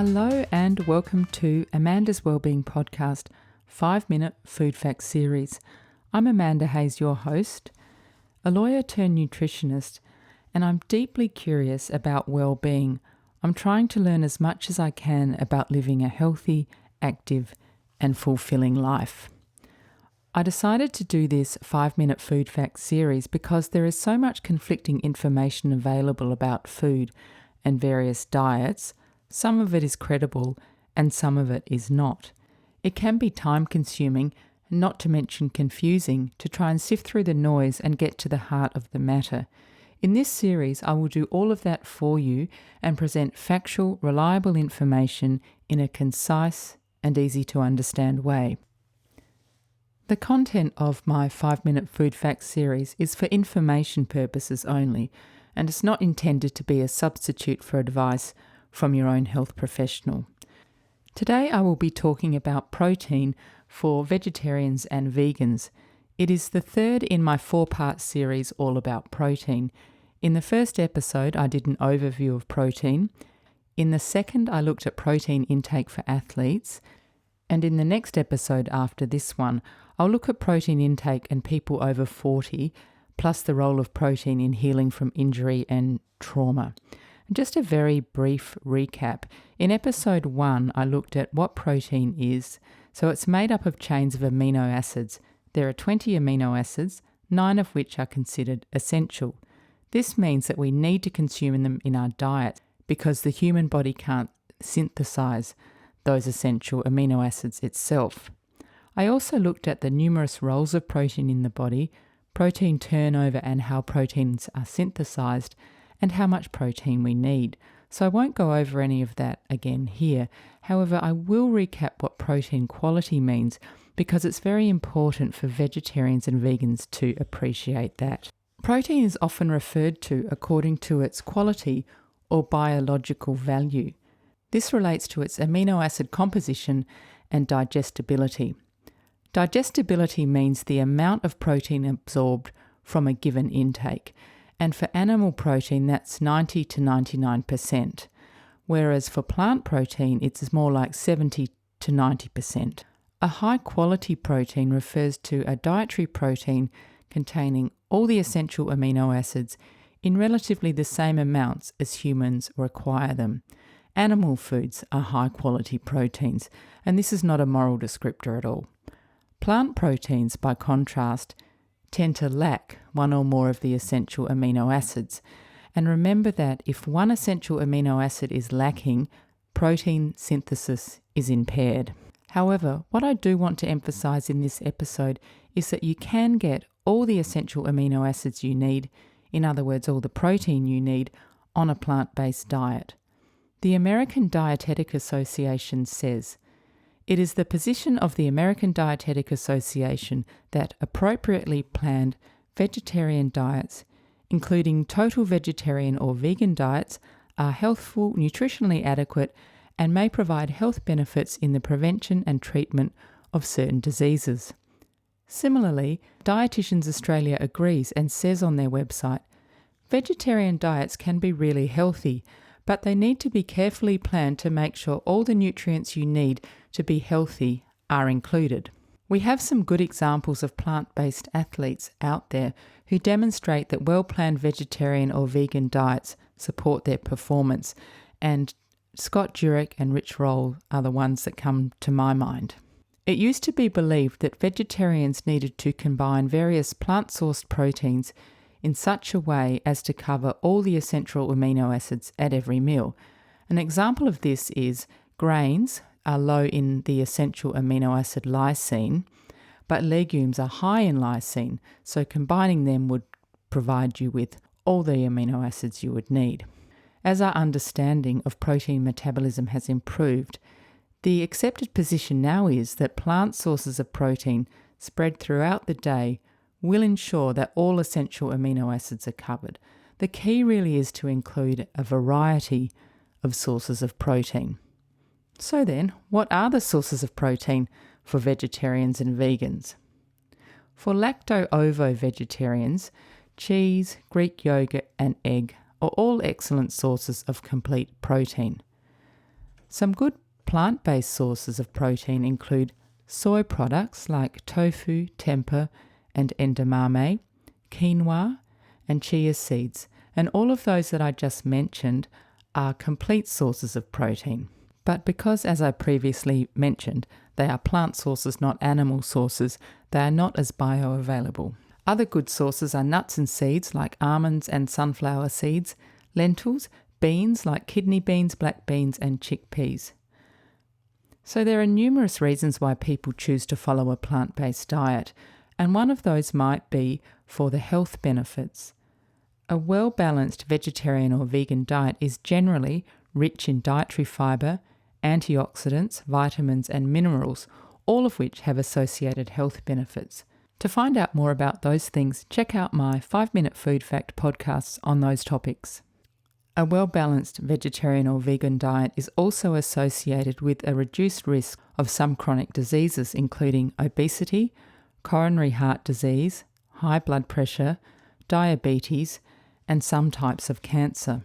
Hello and welcome to Amanda's Wellbeing Podcast 5-Minute Food Facts Series. I'm Amanda Hayes, your host, a lawyer turned nutritionist, and I'm deeply curious about well-being. I'm trying to learn as much as I can about living a healthy, active and fulfilling life. I decided to do this 5-Minute Food Facts series because there is so much conflicting information available about food and various diets. Some of it is credible and some of it is not. It can be time-consuming, not to mention confusing, to try and sift through the noise and get to the heart of the matter. In this series, I will do all of that for you and present factual, reliable information in a concise and easy-to-understand way. The content of my 5-Minute Food Facts series is for information purposes only, and it's not intended to be a substitute for advice from your own health professional. Today I will be talking about protein for vegetarians and vegans. It is the third in my 4-part series all about protein. In the first episode I did an overview of protein. In the second I looked at protein intake for athletes. And in the next episode after this one, I'll look at protein intake in people over 40, plus the role of protein in healing from injury and trauma. Just a very brief recap. In episode 1, I looked at what protein is. So it's made up of chains of amino acids. There are 20 amino acids, 9 of which are considered essential. This means that we need to consume them in our diet because the human body can't synthesize those essential amino acids itself. I also looked at the numerous roles of protein in the body, protein turnover and how proteins are synthesized, and how much protein we need. So I won't go over any of that again here. However, I will recap what protein quality means because it's very important for vegetarians and vegans to appreciate that. Protein is often referred to according to its quality or biological value. This relates to its amino acid composition and digestibility. Digestibility means the amount of protein absorbed from a given intake. And for animal protein, that's 90 to 99%, whereas for plant protein, it's more like 70 to 90%. A high-quality protein refers to a dietary protein containing all the essential amino acids in relatively the same amounts as humans require them. Animal foods are high-quality proteins, and this is not a moral descriptor at all. Plant proteins, by contrast, tend to lack one or more of the essential amino acids. And remember that if one essential amino acid is lacking, protein synthesis is impaired. However, what I do want to emphasize in this episode is that you can get all the essential amino acids you need, in other words, all the protein you need, on a plant-based diet. The American Dietetic Association says, "It is the position of the American Dietetic Association that appropriately planned vegetarian diets, including total vegetarian or vegan diets, are healthful, nutritionally adequate, and may provide health benefits in the prevention and treatment of certain diseases." Similarly, Dietitians Australia agrees and says on their website, "Vegetarian diets can be really healthy, but they need to be carefully planned to make sure all the nutrients you need to be healthy are included." We have some good examples of plant-based athletes out there who demonstrate that well-planned vegetarian or vegan diets support their performance, and Scott Jurek and Rich Roll are the ones that come to my mind. It used to be believed that vegetarians needed to combine various plant-sourced proteins in such a way as to cover all the essential amino acids at every meal. An example of this is grains are low in the essential amino acid lysine, but legumes are high in lysine, so combining them would provide you with all the amino acids you would need. As our understanding of protein metabolism has improved, the accepted position now is that plant sources of protein spread throughout the day will ensure that all essential amino acids are covered. The key really is to include a variety of sources of protein. So then, what are the sources of protein for vegetarians and vegans? For lacto-ovo vegetarians, cheese, Greek yogurt and egg are all excellent sources of complete protein. Some good plant-based sources of protein include soy products like tofu, tempeh, and edamame, quinoa, and chia seeds, and all of those that I just mentioned are complete sources of protein. But because, as I previously mentioned, they are plant sources, not animal sources, they are not as bioavailable. Other good sources are nuts and seeds like almonds and sunflower seeds, lentils, beans like kidney beans, black beans, and chickpeas. So there are numerous reasons why people choose to follow a plant-based diet, and one of those might be for the health benefits. A well-balanced vegetarian or vegan diet is generally rich in dietary fibre, antioxidants, vitamins, and minerals, all of which have associated health benefits. To find out more about those things, check out my 5-Minute Food Fact podcasts on those topics. A well-balanced vegetarian or vegan diet is also associated with a reduced risk of some chronic diseases, including obesity, coronary heart disease, high blood pressure, diabetes, and some types of cancer.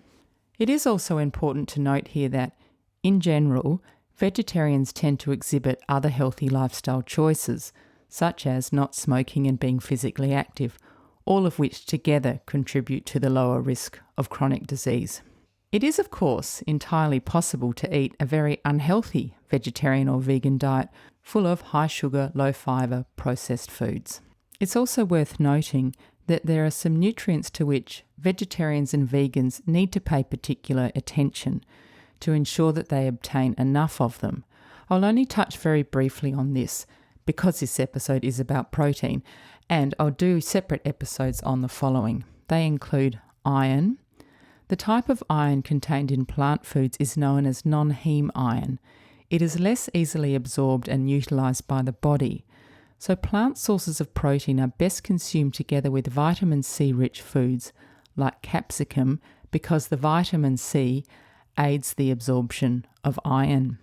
It is also important to note here that, in general, vegetarians tend to exhibit other healthy lifestyle choices, such as not smoking and being physically active, all of which together contribute to the lower risk of chronic disease. It is, of course, entirely possible to eat a very unhealthy vegetarian or vegan diet full of high sugar, low fibre, processed foods. It's also worth noting that there are some nutrients to which vegetarians and vegans need to pay particular attention to ensure that they obtain enough of them. I'll only touch very briefly on this because this episode is about protein, and I'll do separate episodes on the following. They include iron. The type of iron contained in plant foods is known as non-heme iron. It is less easily absorbed and utilised by the body. So plant sources of protein are best consumed together with vitamin C-rich foods like capsicum because the vitamin C aids the absorption of iron.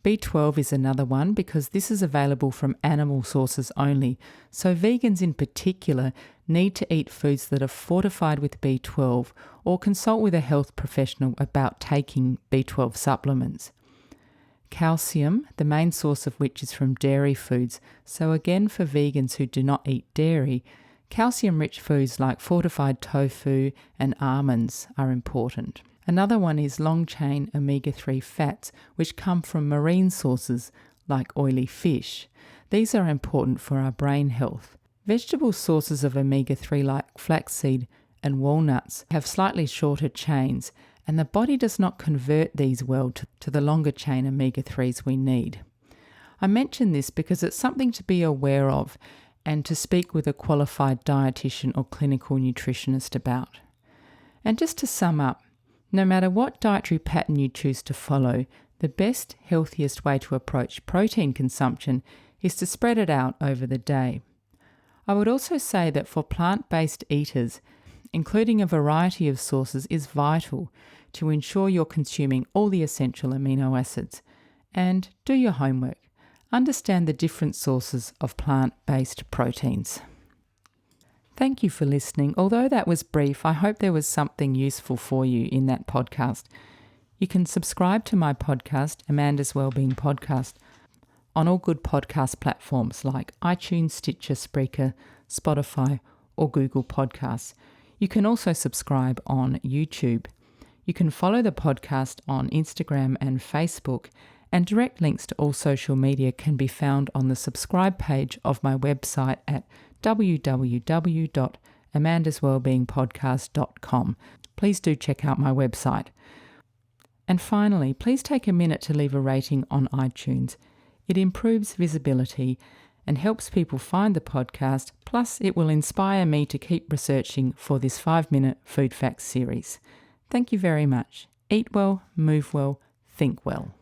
B12 is another one because this is available from animal sources only, so vegans in particular need to eat foods that are fortified with B12 or consult with a health professional about taking B12 supplements. Calcium, the main source of which is from dairy foods, so again for vegans who do not eat dairy, calcium-rich foods like fortified tofu and almonds are important. Another one is long-chain omega-3 fats, which come from marine sources like oily fish. These are important for our brain health. Vegetable sources of omega-3 like flaxseed and walnuts have slightly shorter chains, and the body does not convert these well to the longer chain omega-3s we need. I mention this because it's something to be aware of and to speak with a qualified dietitian or clinical nutritionist about. And just to sum up, no matter what dietary pattern you choose to follow, the best, healthiest way to approach protein consumption is to spread it out over the day. I would also say that for plant-based eaters, including a variety of sources is vital to ensure you're consuming all the essential amino acids. And do your homework. Understand the different sources of plant-based proteins. Thank you for listening. Although that was brief, I hope there was something useful for you in that podcast. You can subscribe to my podcast, Amanda's Wellbeing Podcast, on all good podcast platforms like iTunes, Stitcher, Spreaker, Spotify, or Google Podcasts. You can also subscribe on YouTube. You can follow the podcast on Instagram and Facebook, and direct links to all social media can be found on the subscribe page of my website at www.amandaswellbeingpodcast.com. Please do check out my website. And finally, please take a minute to leave a rating on iTunes. It improves visibility and helps people find the podcast, plus it will inspire me to keep researching for this 5-minute Food Facts series. Thank you very much. Eat well, move well, think well.